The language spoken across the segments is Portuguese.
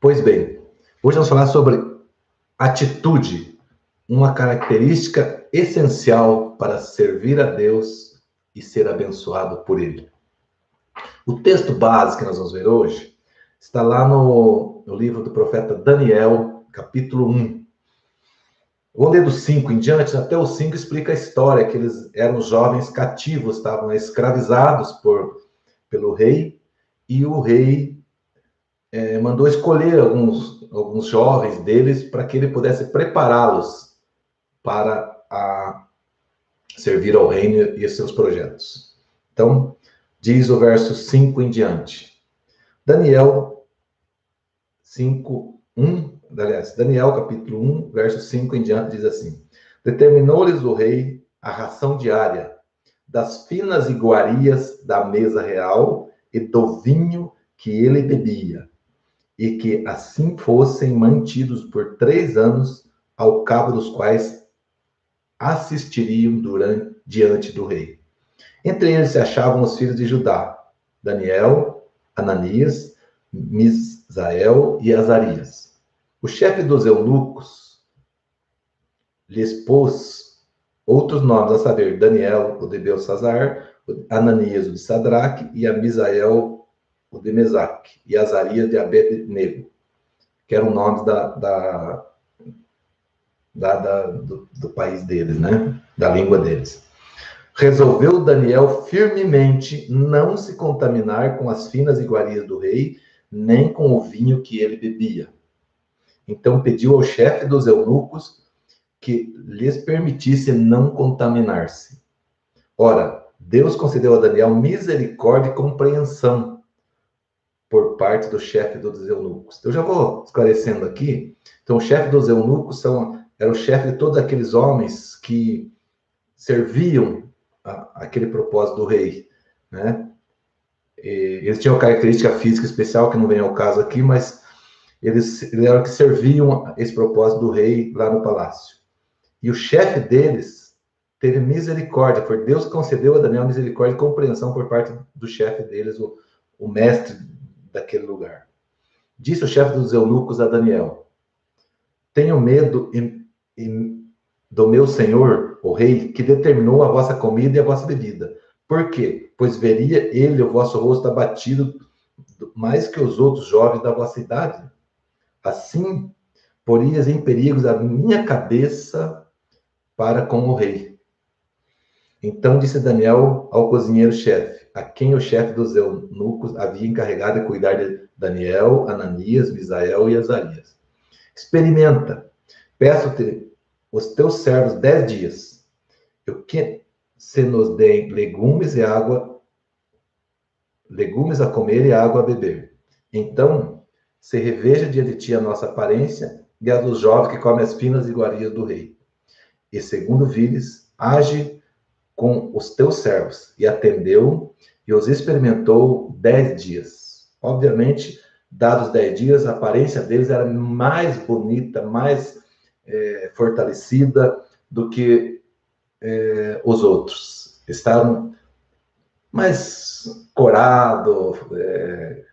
Pois bem, hoje vamos falar sobre atitude, uma característica essencial para servir a Deus e ser abençoado por Ele. O texto base que nós vamos ver hoje está lá no livro do profeta Daniel, capítulo 1. Vou ler do 5 em diante, até o 5 explica a história, que eles eram jovens cativos, estavam escravizados pelo rei, e o rei mandou escolher alguns jovens deles para que ele pudesse prepará-los para servir ao reino e seus projetos. Então, diz o verso 5 em diante. Daniel 5, 1, aliás, Daniel capítulo 1, verso 5 em diante, diz assim: Determinou-lhes o rei a ração diária das finas iguarias da mesa real e do vinho que ele bebia, e que assim fossem mantidos por 3 anos, ao cabo dos quais assistiriam diante do rei. Entre eles se achavam os filhos de Judá, Daniel, Ananias, Misael e Azarias. O chefe dos eunucos lhes pôs outros nomes, a saber, Daniel, o de Belsassar, Ananias, o de Sadraque, e a Misael, o de Mesaque, e Azarias de Abednego, que eram nomes do país deles, né? Da língua deles. Resolveu Daniel firmemente não se contaminar com as finas iguarias do rei, nem com o vinho que ele bebia. Então pediu ao chefe dos eunucos que lhes permitisse não contaminar-se. Ora, Deus concedeu a Daniel misericórdia e compreensão por parte do chefe dos eunucos. Eu já vou esclarecendo aqui. Então, o chefe dos eunucos era o chefe de todos aqueles homens que serviam aquele propósito do rei, né? Eles tinham uma característica física especial, que não vem ao caso aqui, mas eles eram que serviam esse propósito do rei lá no palácio. E o chefe deles teve misericórdia, foi Deus que concedeu a Daniel misericórdia e compreensão por parte do chefe deles, o mestre daquele lugar. Disse o chefe dos eunucos a Daniel: Tenho medo do meu senhor, o rei, que determinou a vossa comida e a vossa bebida. Por quê? Pois veria ele o vosso rosto abatido mais que os outros jovens da vossa idade. Assim, porias em perigos a minha cabeça para com o rei. Então disse Daniel ao cozinheiro-chefe, a quem o chefe dos eunucos havia encarregado de cuidar de Daniel, Ananias, Misael e Azarias: Experimenta, peço-te os teus servos 10 dias, que se nos deem legumes a comer e água a beber. Então se reveja diante de ti a nossa aparência e a dos jovens que comem as finas iguarias do rei. E segundo vires, age com os teus servos. E atendeu e os experimentou 10 dias. Obviamente, dados 10 dias, a aparência deles era mais bonita, mais fortalecida do que os outros. Estavam mais corado,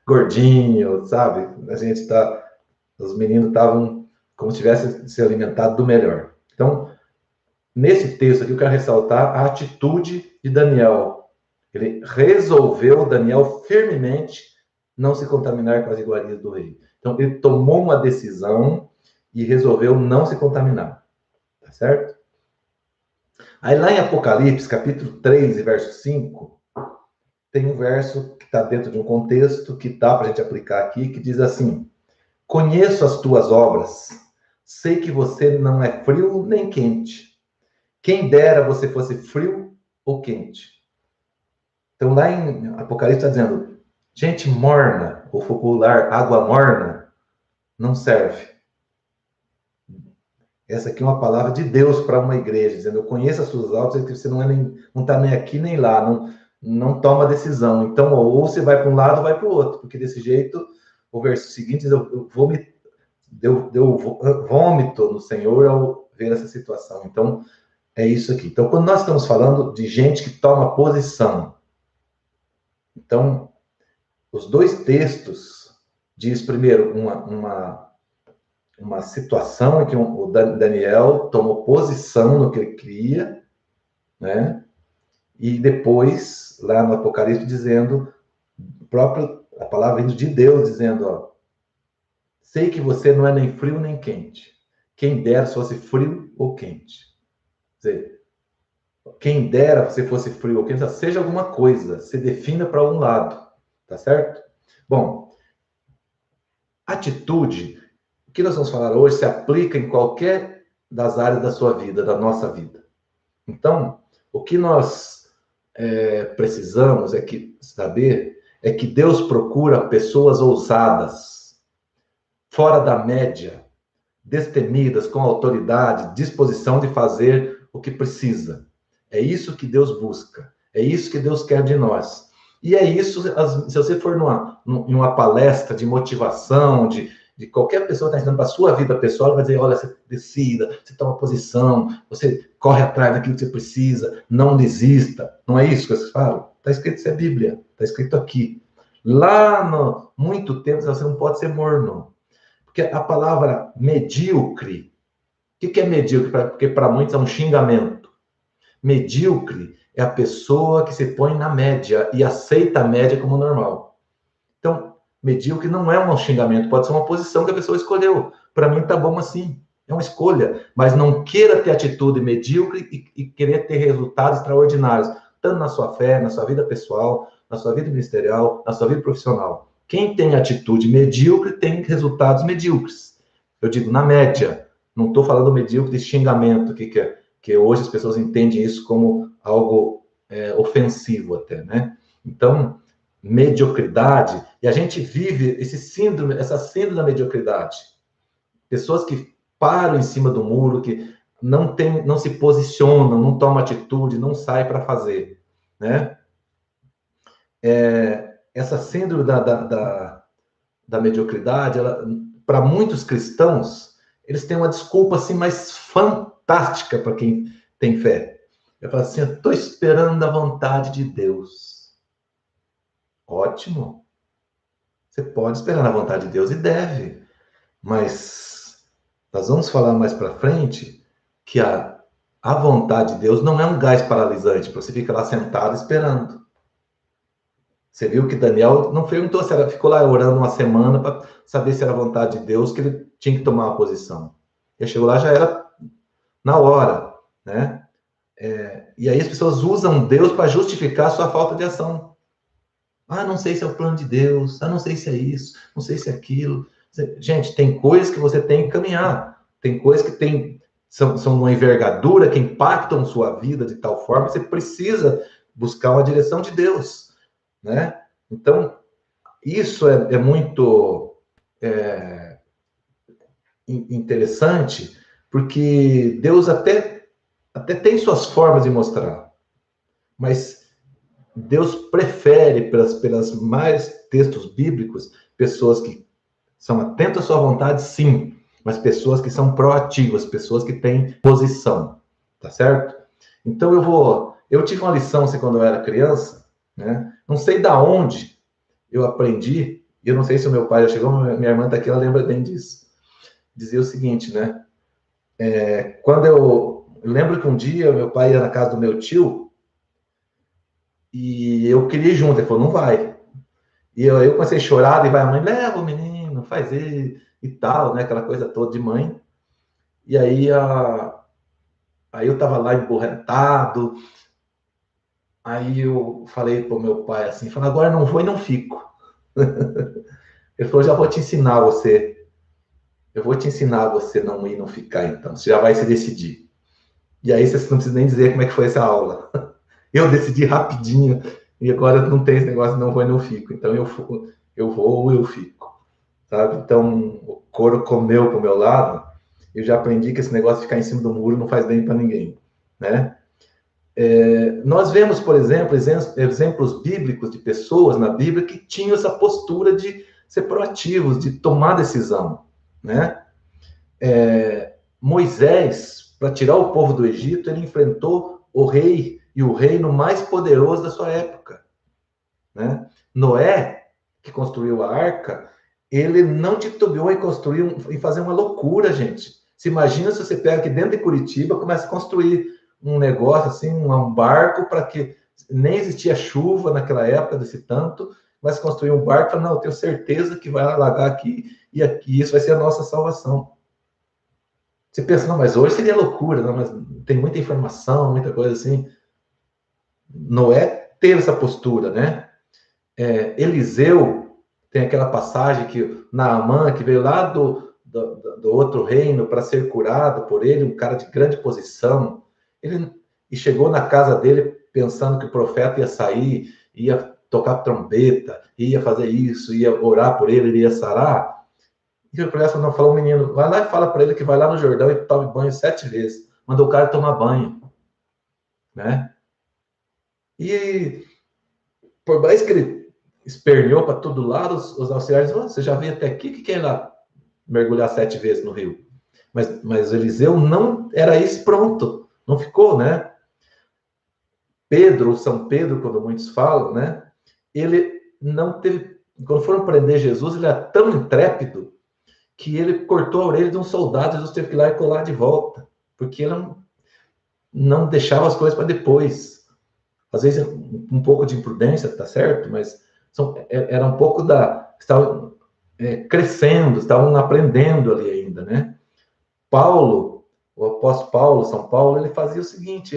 gordinho, sabe? Os meninos estavam como se tivessem se alimentado do melhor. Então, nesse texto aqui, eu quero ressaltar a atitude de Daniel. Ele resolveu, Daniel, firmemente não se contaminar com as iguarias do rei. Então, ele tomou uma decisão e resolveu não se contaminar. Tá certo? Aí lá em Apocalipse, capítulo 3, verso 5, tem um verso que está dentro de um contexto que dá para a gente aplicar aqui, que diz assim: Conheço as tuas obras, sei que você não é frio nem quente. Quem dera você fosse frio ou quente. Então, lá em Apocalipse está dizendo, gente morna, ou popular, água morna, não serve. Essa aqui é uma palavra de Deus para uma igreja, dizendo, eu conheço as suas obras, que você não está nem aqui nem lá, não toma decisão. Então, ou você vai para um lado ou vai para o outro, porque desse jeito, o verso seguinte diz, deu vômito no Senhor ao ver essa situação. Então, é isso aqui. Então, quando nós estamos falando de gente que toma posição, então, os dois textos diz primeiro uma situação em que o Daniel tomou posição no que ele queria, né? E depois, lá no Apocalipse, dizendo, a palavra vindo de Deus, dizendo, ó, sei que você não é nem frio nem quente. Quem dera se fosse frio ou quente. Quer dizer, quem dera se fosse frio ou quente, seja alguma coisa, se defina para algum lado, tá certo? Bom, atitude, o que nós vamos falar hoje se aplica em qualquer das áreas da sua vida, da nossa vida. Então, o que nós precisamos saber é que Deus procura pessoas ousadas, fora da média, destemidas, com autoridade, disposição de fazer o que precisa. É isso que Deus busca. É isso que Deus quer de nós. E é isso, se você for numa palestra de motivação, de qualquer pessoa que está ensinando para a sua vida pessoal, vai dizer, olha, você decida, você toma posição, você corre atrás daquilo que você precisa, não desista. Não é isso que vocês falam? Está escrito, isso é Bíblia, está escrito aqui. Lá no muito tempo, você não pode ser morno. Porque a palavra medíocre, o que é medíocre? Porque para muitos é um xingamento. Medíocre é a pessoa que se põe na média e aceita a média como normal. Então, medíocre não é um xingamento, pode ser uma posição que a pessoa escolheu. Para mim, tá bom assim. É uma escolha. Mas não queira ter atitude medíocre e querer ter resultados extraordinários, tanto na sua fé, na sua vida pessoal, na sua vida ministerial, na sua vida profissional. Quem tem atitude medíocre tem resultados medíocres. Eu digo, na média. Não estou falando medíocre de xingamento, que hoje as pessoas entendem isso como algo ofensivo até, né? Então, mediocridade, e a gente vive essa síndrome da mediocridade. Pessoas que param em cima do muro, que não se posicionam, não tomam atitude, não saem para fazer, né? Essa síndrome da mediocridade, para muitos cristãos, eles têm uma desculpa assim mais fantástica para quem tem fé. Eu falo assim, eu estou esperando a vontade de Deus. Ótimo. Você pode esperar na vontade de Deus e deve. Mas nós vamos falar mais para frente que a vontade de Deus não é um gás paralisante para você ficar lá sentado esperando. Você viu que Daniel não perguntou se era, ficou lá orando uma semana para saber se era a vontade de Deus que ele tinha que tomar uma posição. Ele chegou lá, já era na hora, né? E aí as pessoas usam Deus para justificar a sua falta de ação. Ah, não sei se é o plano de Deus, não sei se é isso, não sei se é aquilo. Gente, tem coisas que você tem que caminhar, tem coisas que são uma envergadura, que impactam sua vida de tal forma que você precisa buscar uma direção de Deus, né? Então, isso é muito interessante, porque Deus até tem suas formas de mostrar, mas Deus prefere, pelas mais textos bíblicos, pessoas que são atentas à sua vontade, sim, mas pessoas que são proativas, pessoas que têm posição, tá certo? Então eu tive uma lição assim, quando eu era criança, né? Não sei da onde eu aprendi, e eu não sei se o meu pai já chegou, minha irmã está aqui, ela lembra bem disso. Dizia o seguinte, né? Quando eu lembro que um dia meu pai ia na casa do meu tio, e eu queria ir junto, ele falou, não vai. E eu comecei a chorar, e vai a mãe, leva o menino, faz ele, e tal, né? Aquela coisa toda de mãe. E aí, aí eu tava lá emborretado, aí eu falei pro meu pai assim, falei, agora não vou e não fico. Ele falou, já vou te ensinar você. Eu vou te ensinar a você não ir e não ficar, então. Você já vai se decidir. E aí você não precisa nem dizer como é que foi essa aula. Eu decidi rapidinho, e agora não tem esse negócio, não vou e não fico. Então eu vou ou eu fico, sabe? Então o couro comeu pro meu lado, eu já aprendi que esse negócio de ficar em cima do muro não faz bem para ninguém, né? Nós vemos, por exemplo, exemplos bíblicos de pessoas na Bíblia que tinham essa postura de ser proativos, de tomar decisão, né? Moisés, para tirar o povo do Egito, ele enfrentou o rei e o reino mais poderoso da sua época, né? Noé, que construiu a arca, ele não titubeou em construir, em fazer uma loucura, gente. Se imagina se você pega aqui dentro de Curitiba, começa a construir um negócio assim, um barco para que nem existia chuva naquela época desse tanto, mas construir um barco, fala, não, eu tenho certeza que vai alagar aqui e aqui, isso vai ser a nossa salvação. Você pensa, não, mas hoje seria loucura, não, mas tem muita informação, muita coisa assim. Noé teve essa postura, né? Eliseu tem aquela passagem que Naamã, que veio lá do outro reino para ser curado por ele, um cara de grande posição, e chegou na casa dele pensando que o profeta ia sair, ia tocar trombeta, ia fazer isso, ia orar por ele ia sarar. E o profeta não falou, menino, vai lá e fala para ele que vai lá no Jordão e tome banho 7 vezes. Mandou o cara tomar banho, né? E por mais que ele esperneou para todo lado, os auxiliares falaram, você já veio até aqui, que quer ir lá mergulhar 7 vezes no rio? Mas Eliseu não era isso, pronto, não ficou, né? Pedro, São Pedro, quando muitos falam, né? Ele não teve, quando foram prender Jesus, ele era tão intrépido que ele cortou a orelha de um soldado, Jesus teve que ir lá e colar de volta, porque ele não deixava as coisas para depois. Às vezes um pouco de imprudência, tá certo, mas era um pouco estavam crescendo, estavam aprendendo ali ainda, né? Paulo, o apóstolo Paulo, São Paulo, ele fazia o seguinte,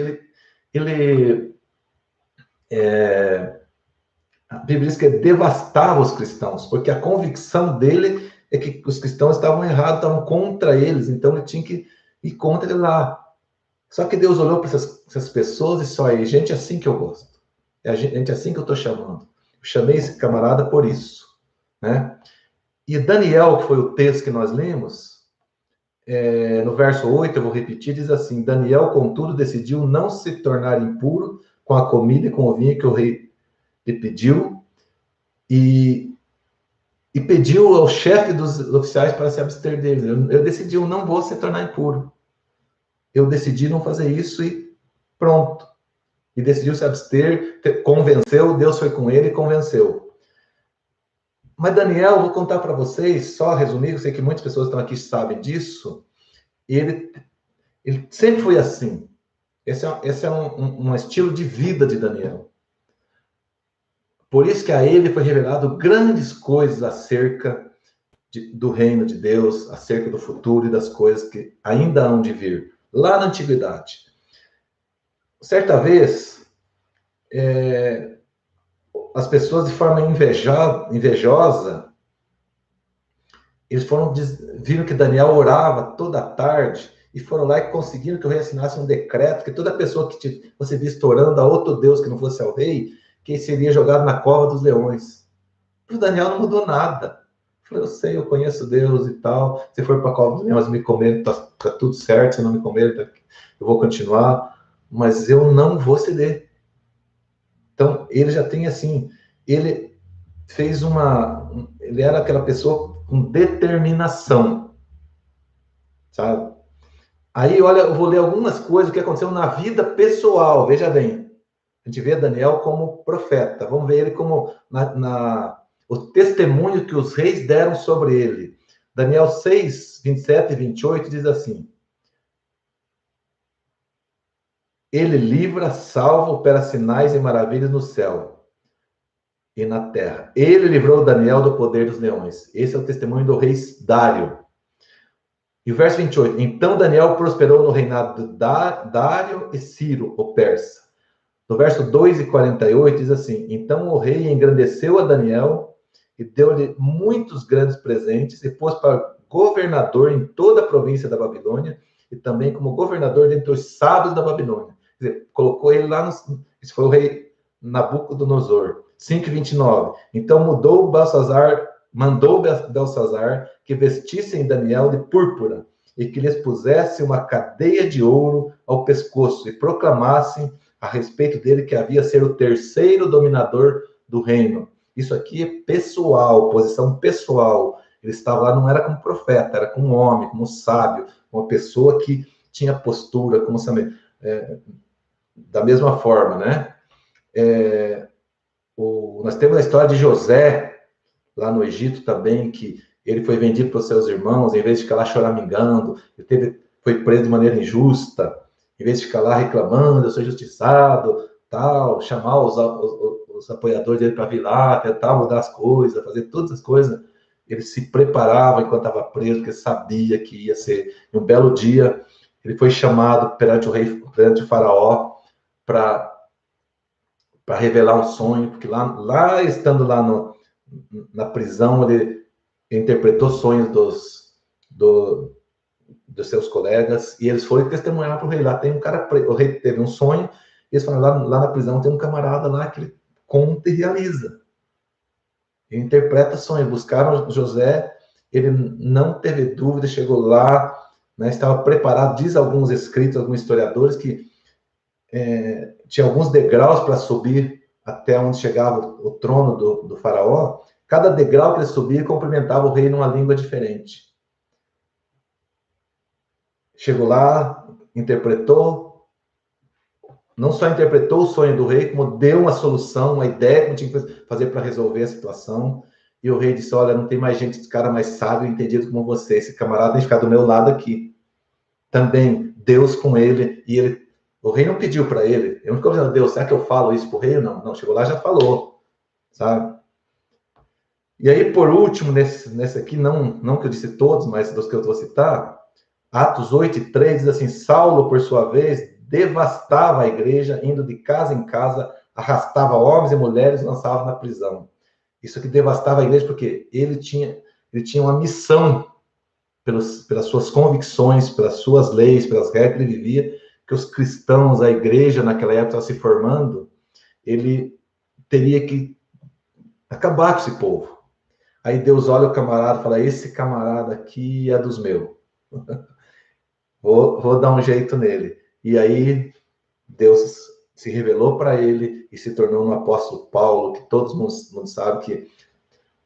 a Bíblia diz que ele devastava os cristãos, porque a convicção dele é que os cristãos estavam errados, estavam contra eles, então ele tinha que ir contra ele lá. Só que Deus olhou para essas pessoas e só aí, gente assim que eu gosto. É gente assim que eu estou chamando. Eu chamei esse camarada por isso, né? E Daniel, que foi o texto que nós lemos, no verso 8, eu vou repetir, diz assim, Daniel, contudo, decidiu não se tornar impuro com a comida e com o vinho que o rei lhe pediu, e pediu ao chefe dos oficiais para se abster dele. Eu decidi, eu não vou se tornar impuro. Eu decidi não fazer isso e pronto. E decidiu se abster, convenceu, Deus foi com ele e convenceu. Mas Daniel, vou contar para vocês, só resumir, eu sei que muitas pessoas estão aqui sabem disso, ele sempre foi assim. Esse é um estilo de vida de Daniel. Por isso que a ele foi revelado grandes coisas acerca do reino de Deus, acerca do futuro e das coisas que ainda hão de vir, lá na antiguidade. Certa vez, as pessoas de forma invejosa, eles viram que Daniel orava toda a tarde e foram lá e conseguiram que o rei assinasse um decreto que toda pessoa que fosse vista orando a outro Deus que não fosse ao rei, que seria jogado na cova dos leões. Para o Daniel não mudou nada. Eu sei, eu conheço Deus e tal. Se for para a cova dos leões me comer, tá tudo certo. Se não me comer, eu vou continuar. Mas eu não vou ceder. Então, ele já tem assim, ele fez ele era aquela pessoa com determinação, sabe? Aí, olha, eu vou ler algumas coisas que aconteceram na vida pessoal, veja bem. A gente vê Daniel como profeta, vamos ver ele como o testemunho que os reis deram sobre ele. Daniel 6, 27 e 28 diz assim: ele livra, salva, opera sinais e maravilhas no céu e na terra. Ele livrou Daniel do poder dos leões. Esse é o testemunho do rei Dário. E o verso 28. Então Daniel prosperou no reinado de Dário e Ciro, o persa. No verso 2 e 48 diz assim: então o rei engrandeceu a Daniel e deu-lhe muitos grandes presentes e pôs para governador em toda a província da Babilônia e também como governador dentre os sábios da Babilônia. Quer dizer, colocou ele lá esse foi o rei Nabucodonosor. 5:29. Então mandou Belsazar que vestissem Daniel de púrpura e que lhes pusesse uma cadeia de ouro ao pescoço e proclamassem a respeito dele que havia ser o terceiro dominador do reino. Isso aqui é pessoal, posição pessoal. Ele estava lá, não era como profeta, era como homem, como sábio, uma pessoa que tinha postura, como da mesma forma, né? Nós temos a história de José, lá no Egito também, que ele foi vendido para os seus irmãos, em vez de ficar lá choramingando, foi preso de maneira injusta, em vez de ficar lá reclamando, eu sou injustiçado, tal, chamar os apoiadores dele para vir lá, tentar mudar as coisas, fazer todas as coisas, ele se preparava enquanto estava preso, porque sabia que ia ser um belo dia. Ele foi chamado perante o rei, perante o faraó, para revelar um sonho, porque lá estando lá na prisão, ele interpretou sonhos dos seus colegas, e eles foram testemunhar para o rei. Lá tem um cara, o rei teve um sonho, e eles falaram, lá na prisão tem um camarada lá que ele conta e realiza. Ele interpreta sonhos. Buscaram José, ele não teve dúvida, chegou lá, né, estava preparado. Diz alguns escritos, alguns historiadores, que tinha alguns degraus para subir até onde chegava o trono do faraó. Cada degrau que ele subia cumprimentava o rei numa língua diferente. Chegou lá, interpretou, não só interpretou o sonho do rei, como deu uma solução, uma ideia que tinha que fazer para resolver a situação. E o rei disse, olha, não tem mais gente, esse cara mais sábio e entendido como você, esse camarada tem que ficar do meu lado aqui. Também, Deus com ele, e o rei não pediu para ele, eu não ficou dizendo, Deus, será que eu falo isso para o rei? Não, chegou lá e já falou, sabe? E aí, por último, nesse aqui, não que eu disse todos, mas dos que eu vou citar, Atos 8:3 diz assim, Saulo, por sua vez, devastava a igreja, indo de casa em casa, arrastava homens e mulheres e lançava na prisão. Isso aqui devastava a igreja porque ele tinha uma missão pelas suas convicções, pelas suas leis, pelas regras que ele vivia, que os cristãos, a igreja naquela época estava se formando, ele teria que acabar com esse povo. Aí Deus olha o camarada e fala, esse camarada aqui é dos meus. Vou dar um jeito nele. E aí Deus se revelou para ele e se tornou um apóstolo Paulo, que todo mundo sabe que,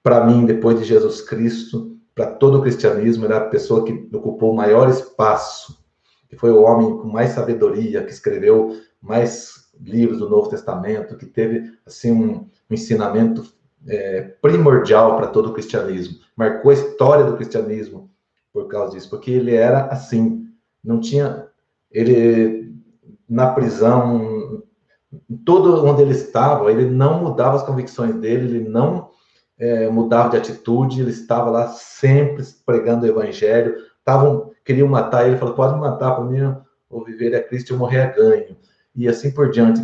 para mim, depois de Jesus Cristo, para todo o cristianismo, ele é a pessoa que ocupou o maior espaço, que foi o homem com mais sabedoria, que escreveu mais livros do Novo Testamento, que teve assim um ensinamento primordial para todo o cristianismo. Marcou a história do cristianismo por causa disso, porque ele era assim, não tinha... Ele, na prisão, todo onde ele estava, ele não mudava as convicções dele, ele não mudava de atitude, ele estava lá sempre pregando o evangelho. Queriam matar ele, falou, pode me matar, para mim, ou viver é Cristo, eu morrer é ganho. E assim por diante,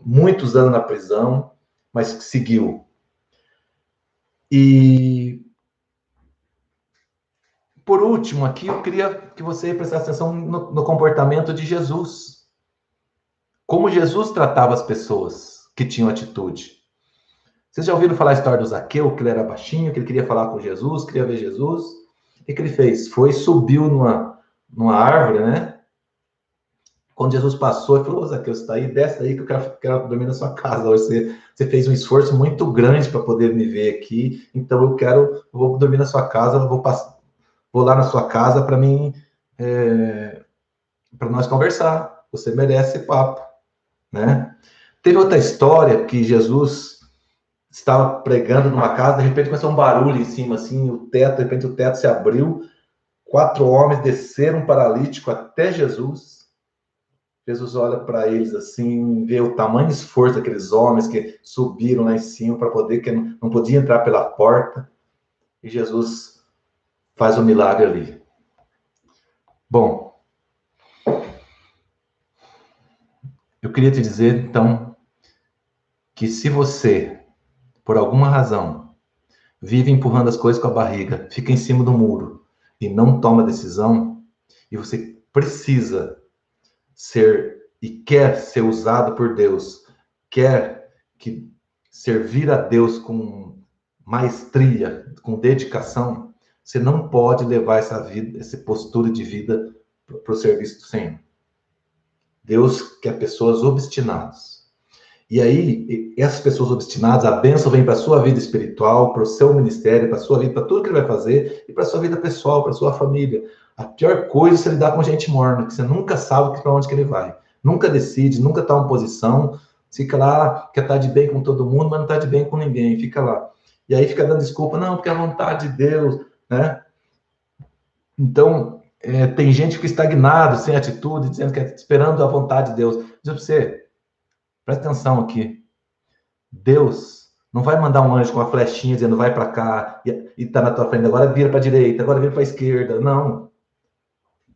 muitos anos na prisão, mas seguiu. E, por último, aqui eu queria que você prestasse atenção no comportamento de Jesus. Como Jesus tratava as pessoas que tinham atitude. Vocês já ouviram falar a história do Zaqueu, que ele era baixinho, que ele queria falar com Jesus, queria ver Jesus? O que ele fez? Subiu numa árvore, né? Quando Jesus passou, ele falou, Zaqueu, você está aí, desce daí que eu quero dormir na sua casa. Hoje você fez um esforço muito grande para poder me ver aqui, então eu vou dormir na sua casa, vou lá na sua casa para nós conversar. Você merece esse papo, né? Teve outra história que Jesus estava pregando numa casa, de repente começou um barulho em cima, assim, de repente o teto se abriu, 4 homens desceram um paralítico até Jesus. Jesus olha para eles assim, vê o tamanho esforço daqueles homens que subiram lá em cima para poder, que não podia entrar pela porta, e Jesus faz um milagre ali. Bom, eu queria te dizer, então, que se você, por alguma razão, vive empurrando as coisas com a barriga, fica em cima do muro e não toma decisão, e você precisa ser e quer ser usado por Deus, quer servir a Deus com maestria, com dedicação, você não pode levar essa postura de vida para o serviço do Senhor. Deus quer pessoas obstinadas. E aí, essas pessoas obstinadas, a bênção vem para a sua vida espiritual, para o seu ministério, para a sua vida, para tudo que ele vai fazer, e para a sua vida pessoal, para a sua família. A pior coisa é você lidar com gente morna, que você nunca sabe para onde que ele vai. Nunca decide, nunca está em posição, fica lá, quer estar de bem com todo mundo, mas não está de bem com ninguém, fica lá. E aí fica dando desculpa, não, porque é a vontade de Deus, né? Então, tem gente que está estagnado, sem atitude, dizendo que esperando a vontade de Deus. Diz para você, presta atenção aqui. Deus não vai mandar um anjo com uma flechinha dizendo vai para cá e está na tua frente, agora vira para a direita, agora vira para a esquerda. Não.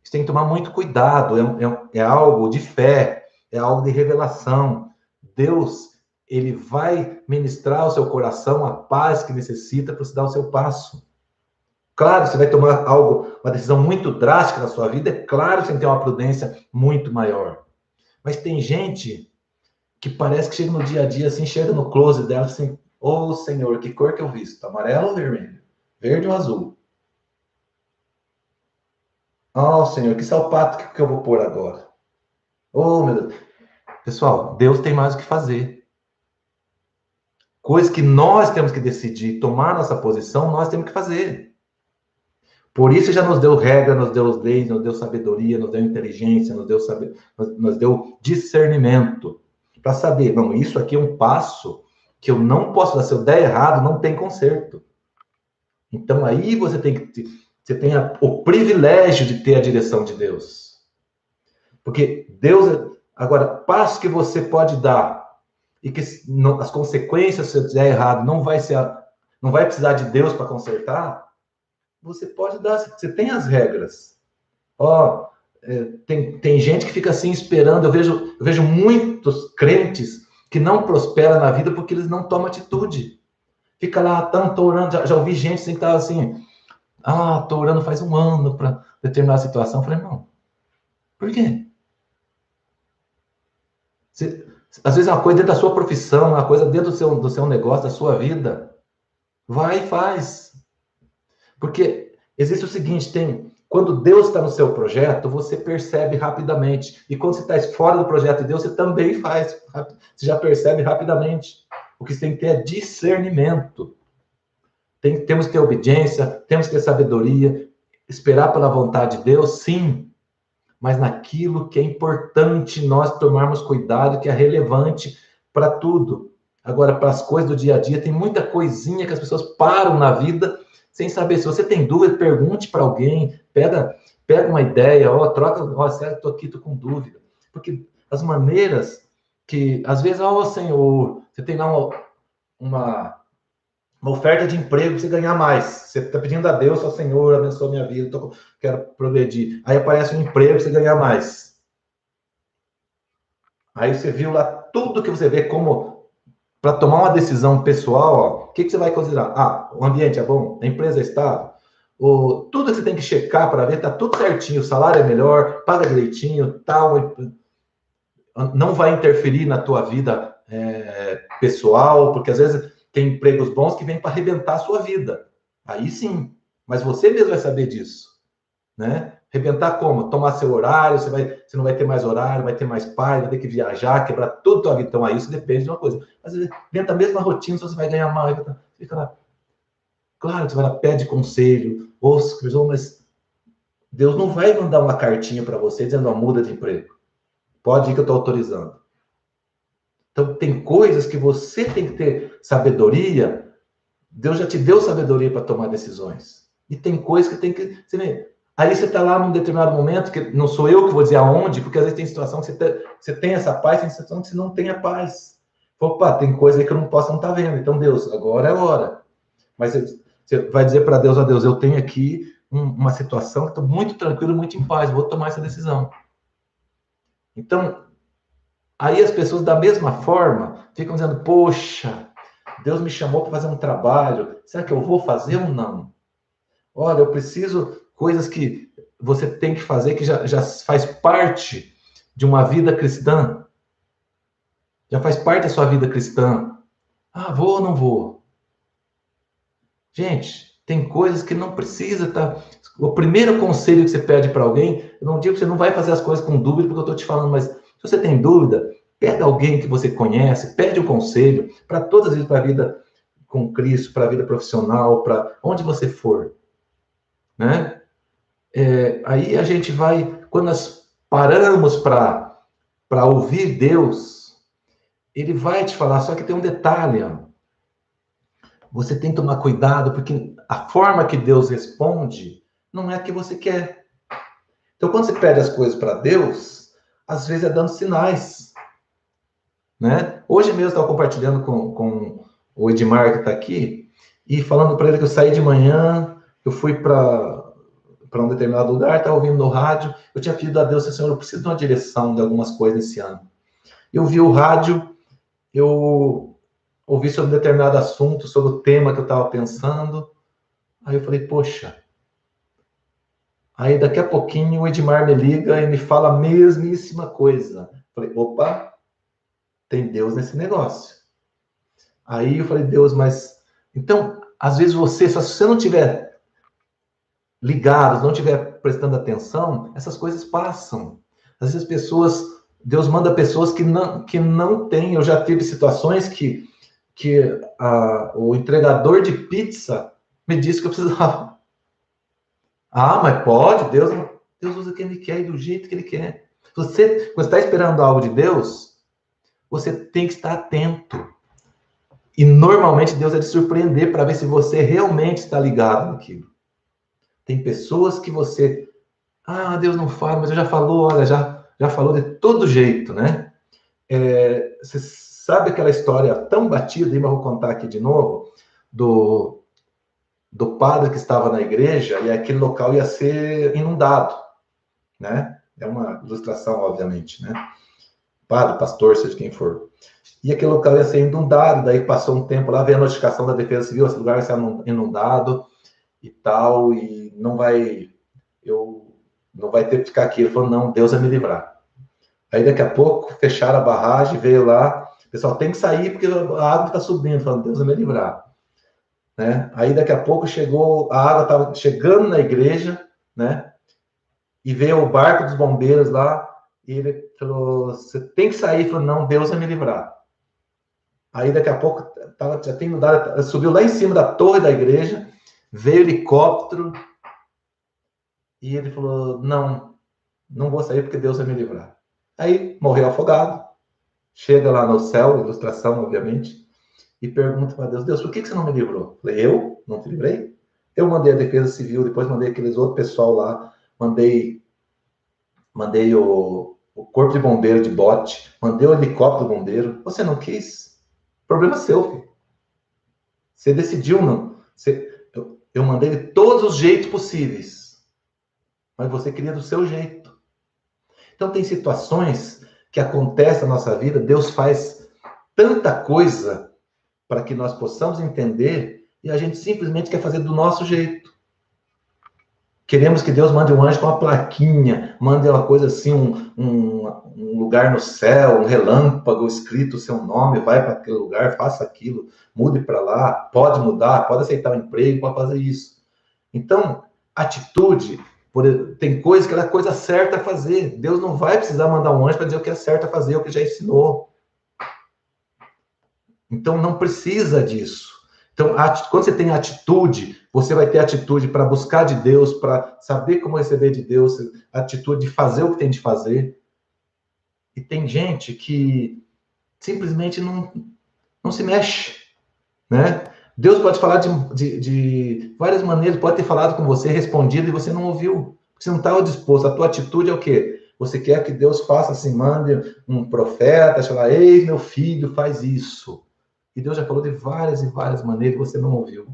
Você tem que tomar muito cuidado. É algo de fé, é algo de revelação. Deus, ele vai ministrar ao seu coração a paz que necessita para você dar o seu passo. Claro, você vai tomar uma decisão muito drástica na sua vida, é claro que você tem que ter uma prudência muito maior. Mas tem gente que parece que chega no dia a dia, assim, chega no closet dela, assim, ô Senhor, que cor que eu visto? Amarelo ou vermelho? Verde ou azul? Oh, Senhor, que sapato que eu vou pôr agora? Oh, meu Deus. Pessoal, Deus tem mais o que fazer. Coisa que nós temos que decidir, tomar nossa posição, nós temos que fazer. Por isso já nos deu regra, nos deu leis, nos deu sabedoria, nos deu inteligência, nos deu discernimento. Para saber, não, isso aqui é um passo que eu não posso dar. Se eu der errado, não tem conserto. Então aí você tem o privilégio de ter a direção de Deus. Porque Deus, agora, passo que você pode dar e que as consequências, se você der errado, não vai precisar de Deus para consertar, você pode dar, você tem as regras. Tem gente que fica assim esperando, eu vejo muitos crentes que não prosperam na vida porque eles não tomam atitude. Fica lá, tô orando, já ouvi gente assim, que estava assim, tô orando faz um ano para determinada situação. Eu falei, não, por quê? Às vezes é uma coisa dentro da sua profissão, uma coisa dentro do seu negócio, da sua vida. Vai e faz. Porque existe o seguinte, quando Deus está no seu projeto, você percebe rapidamente. E quando você está fora do projeto de Deus, você também faz. Você já percebe rapidamente. O que você tem que ter é discernimento. Temos que ter obediência, temos que ter sabedoria, esperar pela vontade de Deus, sim. Mas naquilo que é importante nós tomarmos cuidado, que é relevante para tudo. Agora, para as coisas do dia a dia, tem muita coisinha que as pessoas param na vida sem saber. Se você tem dúvida, pergunte para alguém, pega uma ideia, sério, estou aqui, estou com dúvida. Porque as maneiras que, às vezes, Senhor, você tem lá uma oferta de emprego para você ganhar mais. Você está pedindo a Deus, Senhor, abençoa minha vida, quero progredir. Aí aparece um emprego para você ganhar mais. Aí você viu lá tudo que você vê como para tomar uma decisão pessoal, o que você vai considerar? O ambiente é bom, a empresa é estável, tudo que você tem que checar para ver, está tudo certinho, o salário é melhor, paga direitinho, tal, não vai interferir na tua vida pessoal, porque às vezes tem empregos bons que vêm para arrebentar a sua vida. Aí sim, mas você mesmo vai saber disso, né? Arrebentar como? Tomar seu horário, você não vai ter mais horário, vai ter mais pai, vai ter que viajar, quebrar tudo a tua vida. Então, aí isso depende de uma coisa. Às vezes, dentro da mesma rotina, você vai ganhar mais. Fica lá. Claro, você vai lá, pede conselho, mas Deus não vai mandar uma cartinha para você dizendo, muda de emprego. Pode ir que eu estou autorizando. Então, tem coisas que você tem que ter sabedoria. Deus já te deu sabedoria para tomar decisões. E tem coisas que tem que... Aí você está lá num determinado momento, que não sou eu que vou dizer aonde, porque às vezes tem situação que você tem essa paz, tem situação que você não tem a paz. Opa, tem coisa aí que eu não posso não estar vendo. Então, Deus, agora é a hora. Mas você vai dizer para Deus, Deus, eu tenho aqui uma situação que estou muito tranquilo, muito em paz, vou tomar essa decisão. Então, aí as pessoas, da mesma forma, ficam dizendo, poxa, Deus me chamou para fazer um trabalho, será que eu vou fazer ou não? Olha, eu preciso... Coisas que você tem que fazer, que já faz parte de uma vida cristã. Já faz parte da sua vida cristã. Vou ou não vou? Gente, tem coisas que não precisa, tá? O primeiro conselho que você pede para alguém, eu não digo que você não vai fazer as coisas com dúvida, porque eu estou te falando, mas se você tem dúvida, pega alguém que você conhece, pede um conselho, para todas as vezes, para a vida com Cristo, para a vida profissional, para onde você for. Né? Aí a gente vai, quando nós paramos para ouvir Deus, ele vai te falar, só que tem um detalhe, você tem que tomar cuidado, porque a forma que Deus responde não é a que você quer. Então, quando você pede as coisas para Deus, às vezes é dando sinais, né? Hoje mesmo eu estava compartilhando com o Edmar, que está aqui, e falando para ele que eu saí de manhã, eu fui para um determinado lugar, estava ouvindo no rádio, eu tinha pedido a Deus, Senhor, eu preciso de uma direção de algumas coisas esse ano. Eu vi o rádio, eu ouvi sobre um determinado assunto, sobre o tema que eu estava pensando, aí eu falei, poxa, aí daqui a pouquinho o Edmar me liga e me fala a mesmíssima coisa. Eu falei, opa, tem Deus nesse negócio. Aí eu falei, Deus, mas... Então, às vezes se você não tiver ligado, não tiver prestando atenção, essas coisas passam. Às vezes Deus manda pessoas que não têm. Eu já tive situações que o entregador de pizza me disse que eu precisava. Ah, mas pode, Deus usa quem Ele quer e do jeito que Ele quer. Quando você está esperando algo de Deus, você tem que estar atento. E normalmente Deus é de surpreender para ver se você realmente está ligado naquilo. Tem pessoas que você... Ah, Deus não fala, mas eu já falou, olha, já falou de todo jeito, né? Você sabe aquela história tão batida, mas vou contar aqui de novo, do padre que estava na igreja e aquele local ia ser inundado, né? É uma ilustração, obviamente, né? Padre, pastor, seja quem for. E aquele local ia ser inundado, daí passou um tempo lá, veio a notificação da Defesa Civil, esse lugar vai ser inundado e tal, e não vai ter que ficar aqui. Ele falou, não, Deus vai me livrar. Aí daqui a pouco fecharam a barragem, veio lá, o pessoal tem que sair porque a água está subindo, falando, Deus vai me livrar. Né? Aí daqui a pouco a água estava chegando na igreja, né? E veio o barco dos bombeiros lá, e ele falou, você tem que sair. Ele falou, não, Deus vai me livrar. Aí daqui a pouco já tem mudado, subiu lá em cima da torre da igreja, veio helicóptero, e ele falou, não vou sair porque Deus vai me livrar. Aí morreu afogado, chega lá no céu, ilustração, obviamente, e pergunta para Deus, Deus, por que você não me livrou? Falei, eu? Não te livrei? Eu mandei a Defesa Civil, depois mandei aqueles outros pessoal lá, mandei o corpo de bombeiro de bote, mandei o helicóptero bombeiro. Você não quis? Problema seu, filho. Você decidiu não. Eu mandei de todos os jeitos possíveis, mas você queria do seu jeito. Então tem situações que acontecem na nossa vida, Deus faz tanta coisa para que nós possamos entender e a gente simplesmente quer fazer do nosso jeito. Queremos que Deus mande um anjo com uma plaquinha, mande uma coisa assim, um lugar no céu, um relâmpago escrito o seu nome, vai para aquele lugar, faça aquilo, mude para lá, pode mudar, pode aceitar um emprego, pode fazer isso. Então, atitude, tem coisa que é a coisa certa a fazer. Deus não vai precisar mandar um anjo para dizer o que é certo a fazer, o que já ensinou. Então, não precisa disso. Então, quando você tem atitude, você vai ter atitude para buscar de Deus, para saber como receber de Deus, atitude de fazer o que tem de fazer. E tem gente que simplesmente não se mexe, né? Deus pode falar de várias maneiras, pode ter falado com você, respondido, e você não ouviu. Você não estava disposto. A tua atitude é o quê? Você quer que Deus faça assim, mande um profeta, falar, ei, meu filho, faz isso. E Deus já falou de várias e várias maneiras, você não ouviu.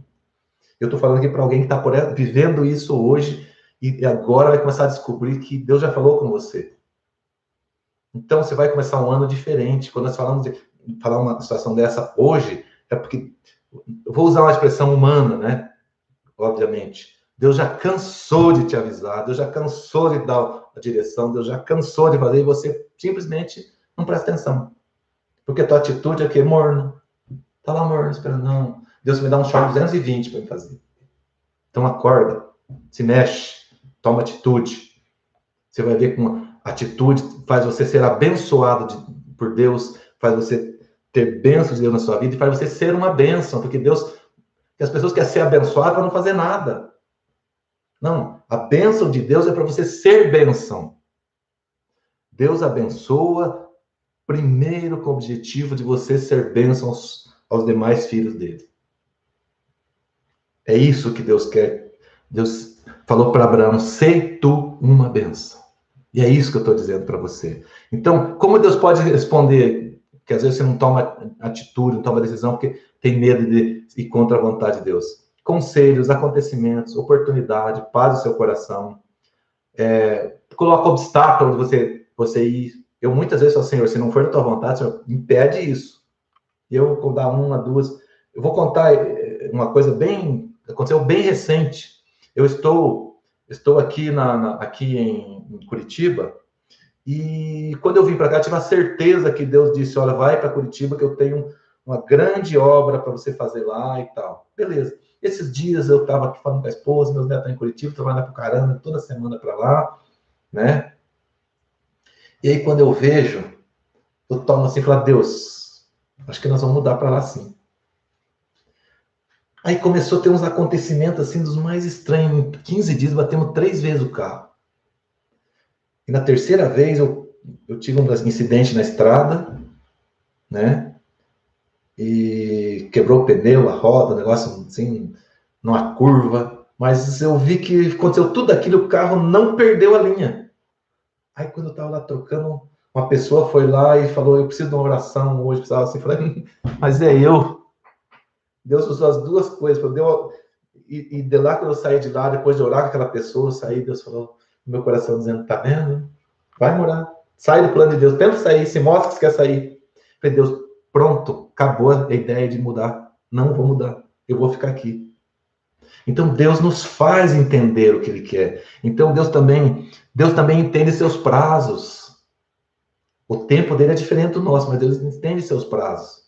Eu estou falando aqui para alguém que está vivendo isso hoje e agora vai começar a descobrir que Deus já falou com você. Então, você vai começar um ano diferente. Quando nós falamos de falar uma situação dessa hoje, é porque... Eu vou usar uma expressão humana, né? Obviamente. Deus já cansou de te avisar, Deus já cansou de dar a direção, Deus já cansou de fazer e você simplesmente não presta atenção. Porque a tua atitude é que morno. Tá lá morno, esperando. Não. Deus me dá um choque 220 para me fazer. Então acorda, se mexe, toma atitude. Você vai ver como a atitude faz você ser abençoado por Deus, faz você ter bênçãos de Deus na sua vida e faz você ser uma bênção, porque as pessoas querem ser abençoadas para não fazer nada. Não, a bênção de Deus é para você ser bênção. Deus abençoa primeiro com o objetivo de você ser bênção aos demais filhos dele. É isso que Deus quer. Deus falou para Abraão, sei tu uma bênção. E é isso que eu estou dizendo para você. Então, como Deus pode responder que às vezes você não toma atitude, não toma decisão, porque tem medo de ir contra a vontade de Deus? Conselhos, acontecimentos, oportunidade, paz no seu coração. Coloca obstáculo onde você ir. Eu muitas vezes falo, Senhor, se não for da tua vontade, Senhor, impede isso. E eu vou dar uma, duas. Eu vou contar uma coisa aconteceu bem recente. Eu estou aqui, aqui em Curitiba, e quando eu vim para cá, tive a certeza que Deus disse, olha, vai para Curitiba, que eu tenho uma grande obra para você fazer lá e tal. Beleza. Esses dias eu estava aqui falando com a esposa, meus netos estão em Curitiba, trabalhando para caramba, toda semana para lá, né? E aí, quando eu vejo, eu tomo assim e falo, Deus, acho que nós vamos mudar para lá sim. Aí começou a ter uns acontecimentos assim dos mais estranhos. Em 15 dias batemos 3 vezes o carro. E na terceira vez eu tive um incidente na estrada, né? E quebrou o pneu, a roda, um negócio assim, numa curva. Mas eu vi que aconteceu tudo aquilo, o carro não perdeu a linha. Aí quando eu estava lá trocando, uma pessoa foi lá e falou, eu preciso de uma oração hoje, precisava assim, falei, mas é eu. Deus usou as duas coisas, e de lá, quando eu saí de lá, depois de orar com aquela pessoa, eu saí, Deus falou no meu coração, dizendo, tá vendo? Vai morar. Sai do plano de Deus. Tenta sair, se mostra que você quer sair. Falei, Deus, pronto, acabou a ideia de mudar. Não vou mudar. Eu vou ficar aqui. Então, Deus nos faz entender o que Ele quer. Então, Deus também entende seus prazos. O tempo dele é diferente do nosso, mas Deus entende seus prazos.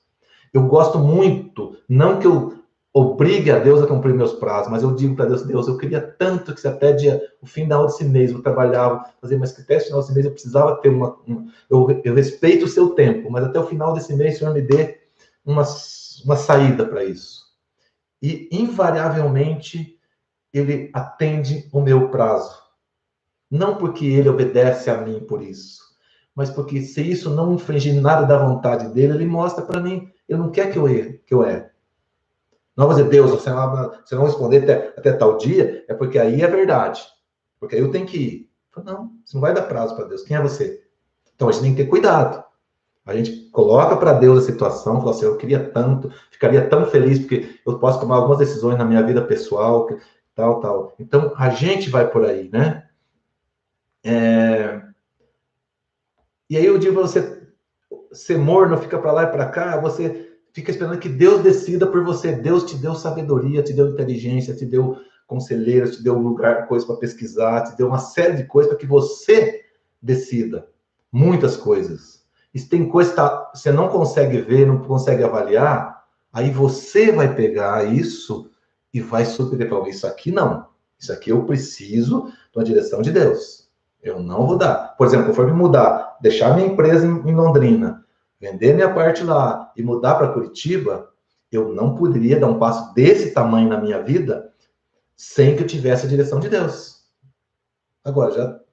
Eu gosto muito, não que eu obrigue a Deus a cumprir meus prazos, mas eu digo para Deus, Deus, eu queria tanto que se até o final desse mês eu trabalhava, mas que até o final desse mês eu precisava ter eu respeito o seu tempo, mas até o final desse mês o Senhor me dê uma saída para isso. E, invariavelmente, Ele atende o meu prazo. Não porque Ele obedece a mim por isso, mas porque se isso não infringir nada da vontade dEle, Ele mostra para mim, Ele não quer que eu erre. Não vou dizer, Deus, você não responder até tal dia, é porque aí é verdade. Porque aí eu tenho que ir. Eu falo, não, você não vai dar prazo para Deus. Quem é você? Então a gente tem que ter cuidado. A gente coloca para Deus a situação, fala assim, eu queria tanto, ficaria tão feliz, porque eu posso tomar algumas decisões na minha vida pessoal, tal. Então a gente vai por aí, né? E aí eu digo para você, ser morno, fica para lá e para cá, você fica esperando que Deus decida por você. Deus te deu sabedoria, te deu inteligência, te deu conselheiros, te deu lugar, coisa para pesquisar, te deu uma série de coisas para que você decida. Muitas coisas. E se tem coisa que você não consegue ver, não consegue avaliar, aí você vai pegar isso e vai subir para isso aqui não. Isso aqui eu preciso de uma direção de Deus. Eu não vou dar. Por exemplo, se eu for me mudar, deixar minha empresa em Londrina, vender minha parte lá e mudar para Curitiba, eu não poderia dar um passo desse tamanho na minha vida sem que eu tivesse a direção de Deus. Agora,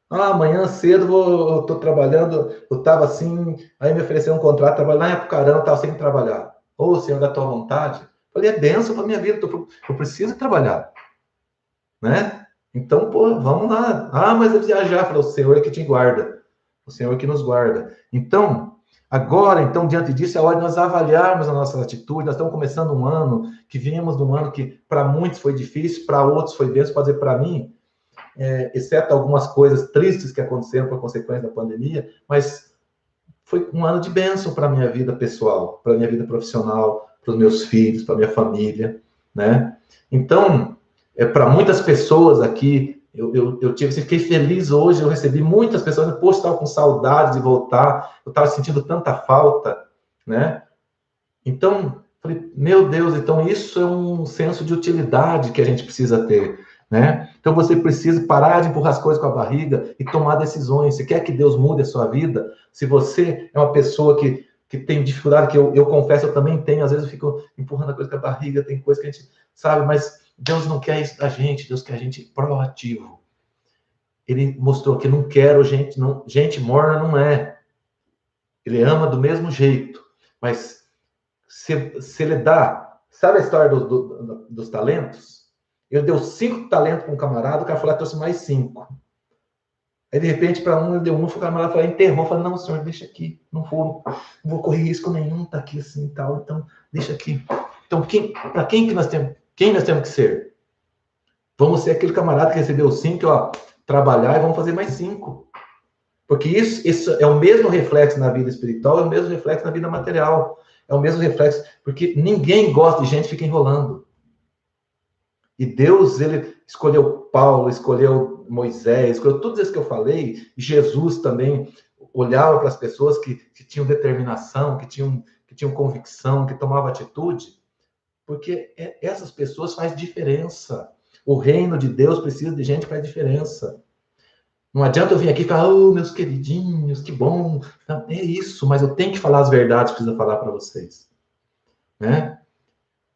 amanhã cedo eu tô trabalhando, eu estava assim, aí me ofereceram um contrato, trabalhar em Apucarana, eu estava sem trabalhar. Ô, Senhor, da tua vontade. Falei, é bênção para minha vida, eu preciso trabalhar. Né? Então, pô, vamos lá. Mas eu viajar. Falei, o Senhor é que te guarda. O Senhor é que nos guarda. Então, agora, diante disso, é hora de nós avaliarmos a nossa atitude. Nós estamos começando um ano, que viemos de um ano que para muitos foi difícil, para outros foi bênção, pode dizer para mim, exceto algumas coisas tristes que aconteceram por consequência da pandemia, mas foi um ano de bênção para a minha vida pessoal, para a minha vida profissional, para os meus filhos, para a minha família, né? Então, para muitas pessoas aqui, eu fiquei feliz hoje, eu recebi muitas pessoas, poxa, estava com saudade de voltar, eu estava sentindo tanta falta, né? Então, falei, meu Deus, então isso é um senso de utilidade que a gente precisa ter, né? Então você precisa parar de empurrar as coisas com a barriga e tomar decisões. Se quer que Deus mude a sua vida, se você é uma pessoa que tem dificuldade, que eu confesso, eu também tenho, às vezes eu fico empurrando a coisa com a barriga, tem coisa que a gente sabe, mas Deus não quer isso da gente, Deus quer a gente proativo. Ele mostrou que não quero gente morna não é. Ele ama do mesmo jeito, mas se ele dá Sabe a história dos talentos? Ele deu 5 talentos para um camarada, o cara falou, trouxe mais 5. Aí, de repente, para um, ele deu 1, o camarada falou, enterrou. Falou, não, senhor, deixa aqui. Não vou correr risco nenhum, tá aqui assim e tal. Então, deixa aqui. Então, para quem que nós temos? Quem nós temos que ser? Vamos ser aquele camarada que recebeu 5, ó, trabalhar e vamos fazer mais 5. Porque isso é o mesmo reflexo na vida espiritual, é o mesmo reflexo na vida material. É o mesmo reflexo, porque ninguém gosta de gente que fica enrolando. E Deus, ele escolheu Paulo, escolheu Moisés, escolheu todos esses que eu falei. E Jesus também olhava para as pessoas que tinham determinação, que tinham convicção, que tomavam atitude, porque essas pessoas fazem diferença. O reino de Deus precisa de gente que faz diferença. Não adianta eu vir aqui e falar, oh, meus queridinhos, que bom. Não, é isso, mas eu tenho que falar as verdades que preciso falar para vocês. Né?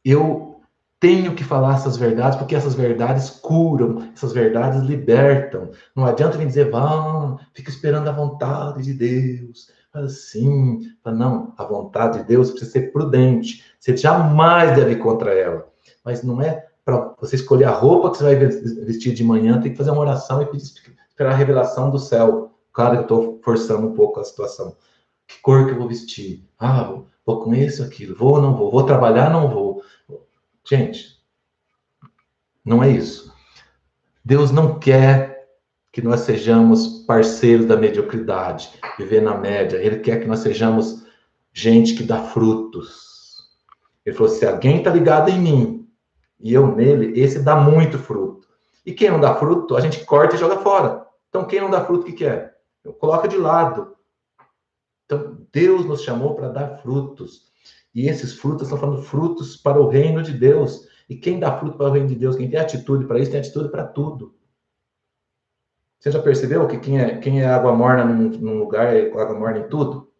Eu tenho que falar essas verdades, porque essas verdades curam, essas verdades libertam. Não adianta vir dizer, vá, fica esperando a vontade de Deus. Assim, não, a vontade de Deus precisa ser prudente. Você jamais deve ir contra ela. Mas não é para você escolher a roupa que você vai vestir de manhã, tem que fazer uma oração e esperar a revelação do céu. Claro que eu estou forçando um pouco a situação. Que cor que eu vou vestir? Ah, vou com isso, aquilo. Vou ou não vou? Vou trabalhar, não vou. Gente, não é isso. Deus não quer que nós sejamos parceiros da mediocridade, viver na média. Ele quer que nós sejamos gente que dá frutos. Ele falou, se alguém está ligado em mim e eu nele, esse dá muito fruto. E quem não dá fruto, a gente corta e joga fora. Então, quem não dá fruto, o que quer? Coloca de lado. Então, Deus nos chamou para dar frutos. E esses frutos, estão falando frutos para o reino de Deus. E quem dá fruto para o reino de Deus, quem tem atitude para isso, tem atitude para tudo. Você já percebeu que quem é água morna num lugar é água morna em tudo?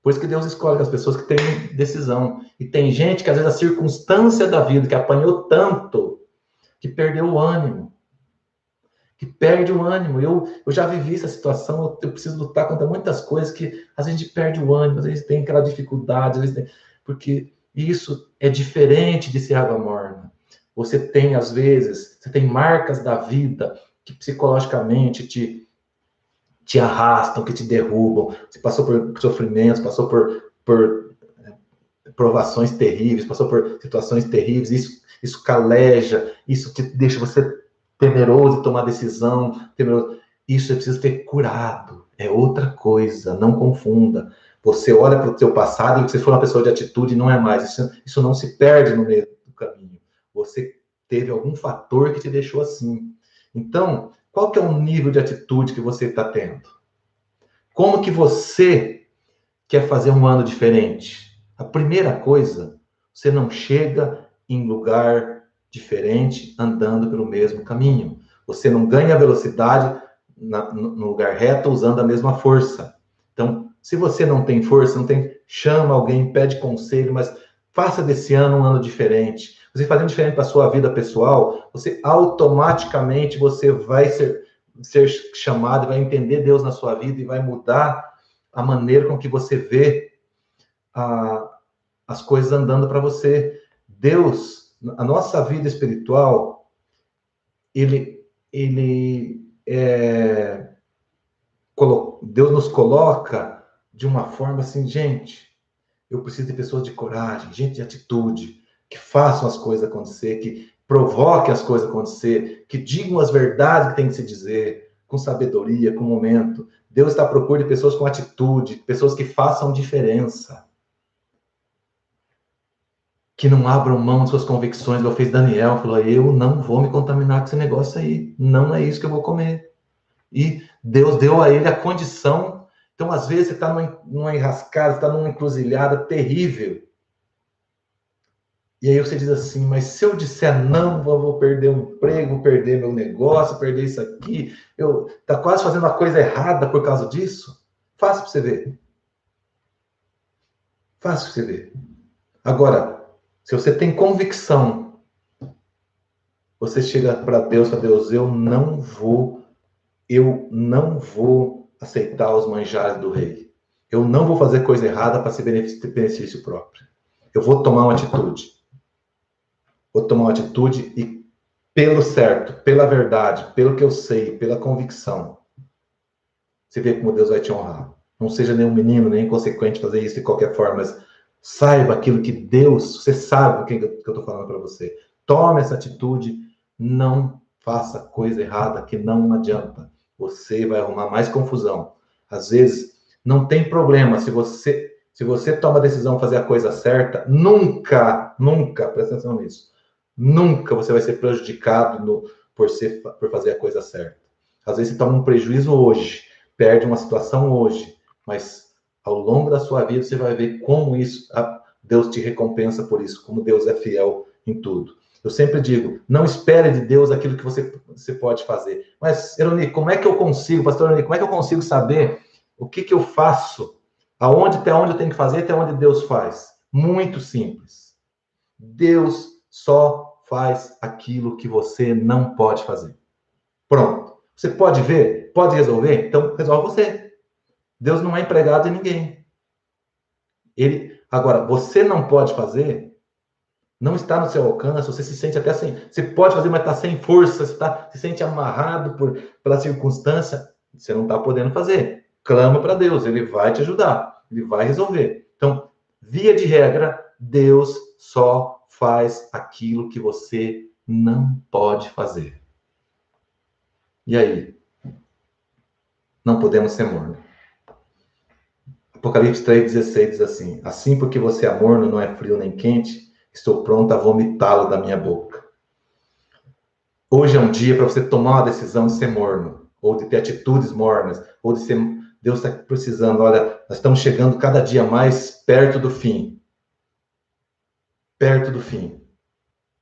Por isso que Deus escolhe as pessoas que têm decisão. E tem gente que, às vezes, a circunstância da vida, que apanhou tanto, que perdeu o ânimo. Que perde o ânimo. Eu já vivi essa situação, eu preciso lutar contra muitas coisas que às vezes a gente perde o ânimo, às vezes tem aquela dificuldade, às vezes porque isso é diferente de ser água morna. Você tem, às vezes, você tem marcas da vida que psicologicamente te arrastam, que te derrubam. Você passou por sofrimentos, passou por provações terríveis, passou por situações terríveis, isso caleja, isso te deixa você temeroso de tomar decisão, temeroso. Isso é preciso ter curado. É outra coisa, não confunda. Você olha para o seu passado e você for uma pessoa de atitude, não é mais. Isso não se perde no meio do caminho. Você teve algum fator que te deixou assim. Então, qual que é o nível de atitude que você está tendo? Como que você quer fazer um ano diferente? A primeira coisa, você não chega em lugar diferente andando pelo mesmo caminho. Você não ganha velocidade no lugar reto usando a mesma força. Então, se você não tem força, chama alguém, pede conselho, mas faça desse ano um ano diferente. Você fazendo diferente para a sua vida pessoal, você automaticamente você vai ser chamado, vai entender Deus na sua vida e vai mudar a maneira com que você vê as coisas andando para você. Deus, a nossa vida espiritual, Deus nos coloca de uma forma assim, gente, eu preciso de pessoas de coragem, gente de atitude, que façam as coisas acontecer, que provoquem as coisas acontecer, que digam as verdades que tem que se dizer, com sabedoria, com momento. Deus está à procura de pessoas com atitude, pessoas que façam diferença. Que não abram mão de suas convicções, igual fez Daniel, falou, eu não vou me contaminar com esse negócio aí, não é isso que eu vou comer. E Deus deu a ele a condição. Então, às vezes, você está numa enrascada, está numa encruzilhada terrível. E aí você diz assim, mas se eu disser não, eu vou perder o emprego, vou perder meu negócio, perder isso aqui, tá quase fazendo uma coisa errada por causa disso? Faça para você ver. Faça para você ver. Agora, se você tem convicção, você chega para Deus, fala, Deus, eu não vou aceitar os manjares do rei. Eu não vou fazer coisa errada para ser benefício próprio. Eu vou tomar uma atitude. vou tomar uma atitude e pelo certo, pela verdade, pelo que eu sei, pela convicção. Você vê como Deus vai te honrar. Não seja nenhum menino, nem inconsequente fazer isso de qualquer forma, mas saiba aquilo que Deus, você sabe o que eu estou falando para você. Tome essa atitude, não faça coisa errada que não adianta. Você vai arrumar mais confusão. Às vezes, não tem problema se você toma a decisão de fazer a coisa certa, nunca, presta atenção nisso, nunca você vai ser prejudicado por fazer a coisa certa. Às vezes você toma um prejuízo hoje, perde uma situação hoje, mas ao longo da sua vida você vai ver como Deus te recompensa por isso, como Deus é fiel em tudo. Eu sempre digo, não espere de Deus aquilo que você pode fazer. Mas, Eroni, como é que eu consigo, pastor Eroni, como é que eu consigo saber o que eu faço? Até onde eu tenho que fazer, até onde Deus faz? Muito simples. Deus só faz aquilo que você não pode fazer. Pronto. Você pode ver? Pode resolver? Então, resolve você. Deus não é empregado de ninguém. Agora, você não pode fazer, não está no seu alcance, você se sente até assim, você pode fazer, mas está sem força, você se sente amarrado pela circunstância, você não está podendo fazer. Clama para Deus, Ele vai te ajudar, Ele vai resolver. Então, via de regra, Deus só faz aquilo que você não pode fazer. E aí? Não podemos ser mornos. Apocalipse 3,16 diz assim: assim porque você é morno, não é frio nem quente, estou pronto a vomitá-lo da minha boca. Hoje é um dia para você tomar uma decisão de ser morno, ou de ter atitudes mornas, ou de ser... Deus está precisando, olha, nós estamos chegando cada dia mais perto do fim. Perto do fim.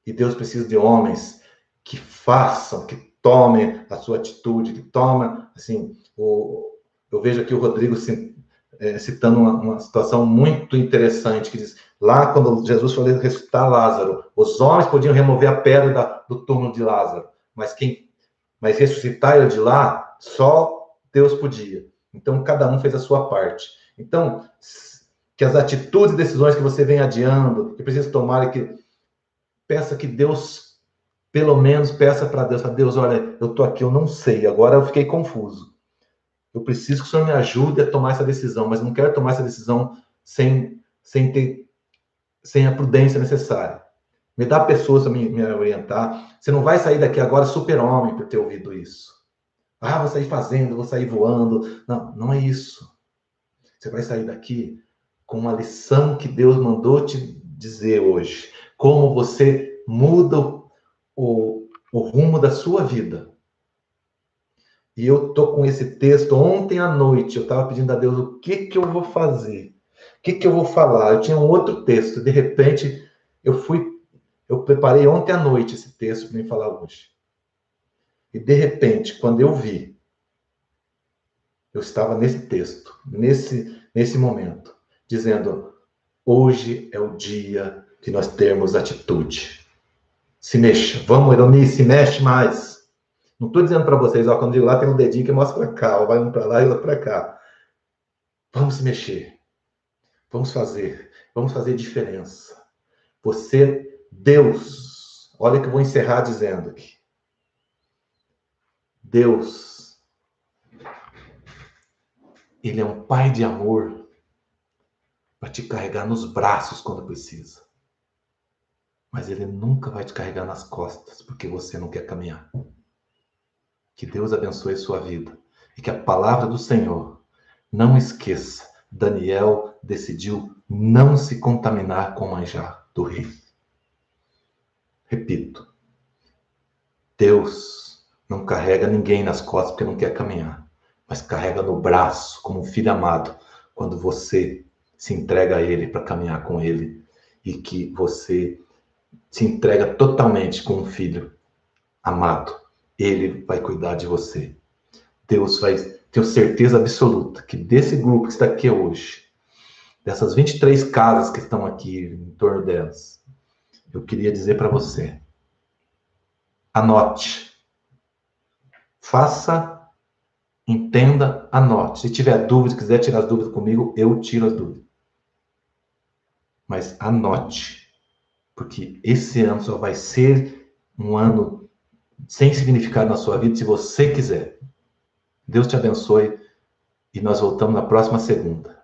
E Deus precisa de homens que façam, que tomem a sua atitude, que tomem, assim, eu vejo aqui o Rodrigo citando uma situação muito interessante, que diz, lá quando Jesus foi ressuscitar Lázaro, os homens podiam remover a pedra do túmulo de Lázaro, mas ressuscitar ele de lá, só Deus podia. Então, cada um fez a sua parte. Então, que as atitudes e decisões que você vem adiando, que precisa tomar, peça que Deus, pelo menos, peça para Deus, olha, eu estou aqui, eu não sei, agora eu fiquei confuso. Eu preciso que o Senhor me ajude a tomar essa decisão, mas não quero tomar essa decisão sem a prudência necessária. Me dá pessoas para me orientar. Você não vai sair daqui agora super-homem por ter ouvido isso. Ah, vou sair fazendo, vou sair voando. Não, não é isso. Você vai sair daqui com uma lição que Deus mandou te dizer hoje. Como você muda o rumo da sua vida. E eu tô com esse texto. Ontem à noite eu estava pedindo a Deus o que eu vou fazer. O que eu vou falar? Eu tinha um outro texto. De repente, eu preparei ontem à noite esse texto para me falar hoje. E de repente, quando eu vi, eu estava nesse texto, nesse momento, dizendo: hoje é o dia de nós termos atitude. Se mexa. Vamos, Eroni, se mexe mais. Não estou dizendo para vocês, ó, quando eu digo lá, tem um dedinho que mostra para cá, ó, vai um para lá e outro para cá. Vamos se mexer. Vamos fazer diferença. Você, Deus, olha que eu vou encerrar dizendo aqui. Deus, Ele é um pai de amor para te carregar nos braços quando precisa. Mas Ele nunca vai te carregar nas costas porque você não quer caminhar. Que Deus abençoe sua vida. E que a palavra do Senhor, não esqueça, Daniel decidiu não se contaminar com o manjar do rei. Repito, Deus não carrega ninguém nas costas porque não quer caminhar, mas carrega no braço como um filho amado quando você se entrega a Ele para caminhar com Ele e que você se entrega totalmente com um filho amado. Ele vai cuidar de você. Deus vai, tenho certeza absoluta que desse grupo que está aqui hoje, dessas 23 casas que estão aqui em torno delas, eu queria dizer para você, anote, faça, entenda, anote. Se tiver dúvida, quiser tirar as dúvidas comigo, eu tiro as dúvidas. Mas anote. porque esse ano só vai ser um ano sem significado na sua vida se você quiser. Deus te abençoe e nós voltamos na próxima segunda.